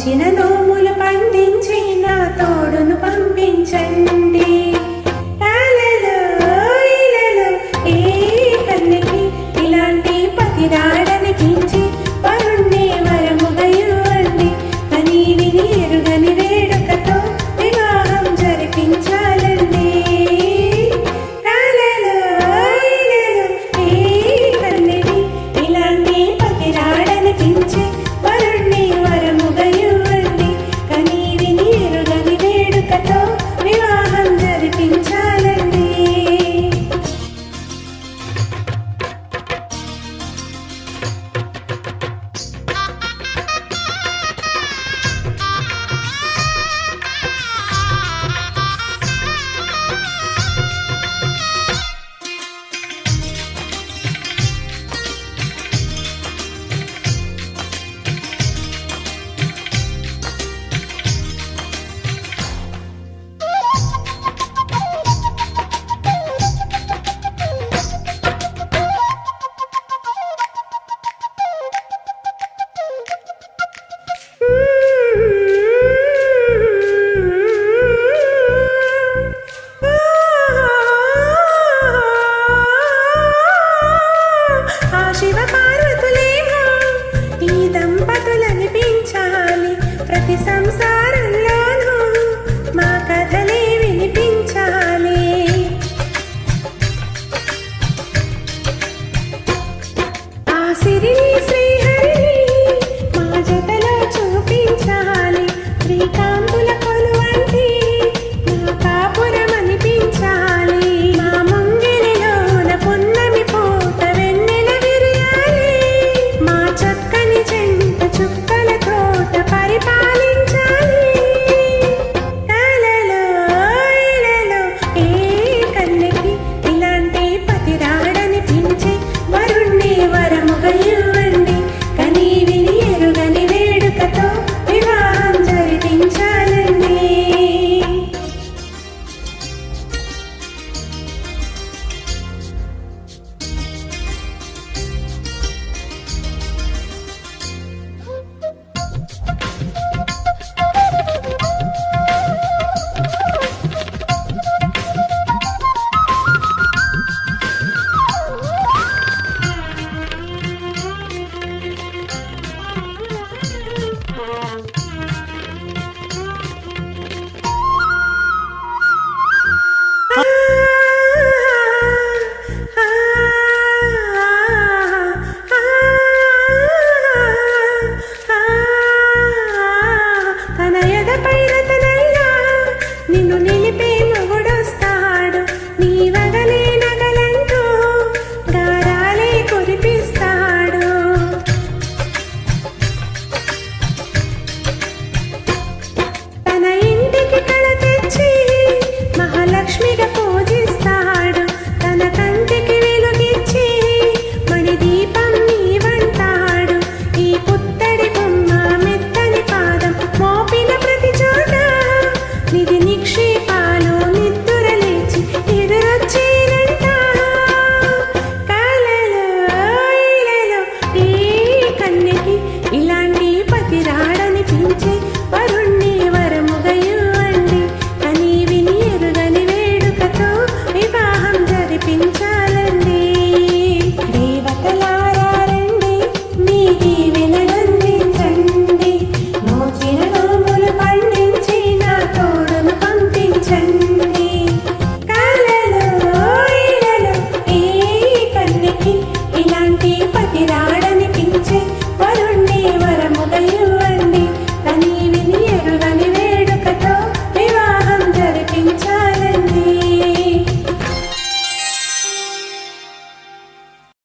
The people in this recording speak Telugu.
పంచిన నోములు పండించి నా తోడును పంపించండి. ఏ కన్యకి ఇలాంటి పతిరాడనిపించి వరుణ్ణి వరముగా ఇవ్వండి. అని విని ఎరుగని వేడుకతో వివాహం జరిపించాలండి. ఏ కన్యకి ఇలాంటి పతిరాడనిపించి వరుణ్ణి వరముగా ఇవ్వండి. అని విని ఎరుగని వేడుకతో వివాహం జరిపించాలండి. ప్రతి సంసారంలోనూ మా కథలే వినిపించాలి. ఆ సిరిని శ్రీహరిని మా జతలో చూపించాలి. శ్రీకాంతుల కొలువంటి మా కాపురం అనిపించాలి. మా ముంగిలిలోన పున్నమి పూత వెన్నెల విరియాలి. మా చక్కని చెంత చుక్కల తోట పరిపాలించాలి. ఏ కన్యకి ఇలాంటి పతిరాడనిపించి వరుణ్ణి వరముగా ఇవ్వండి. కని విని ఎరుగని వేడుకతో వివాహం జరిపించాలండి. నిన్ను నిలిపే మొగుడొస్తాడు. నీ వగలే నగలంటూ గారాలే కురిపిస్తాడు. తన ఇంటికి కళ తెచ్చి మహాలక్ష్మిగా పూజిస్తాడు. తన కంటికి వెలుగిచ్చి మణి దీపం నీవంటాడు. ఈ పుత్తడి బొమ్మ మెత్తని పాదం మోపిన ప్రతి చోట నిధి నిక్షేప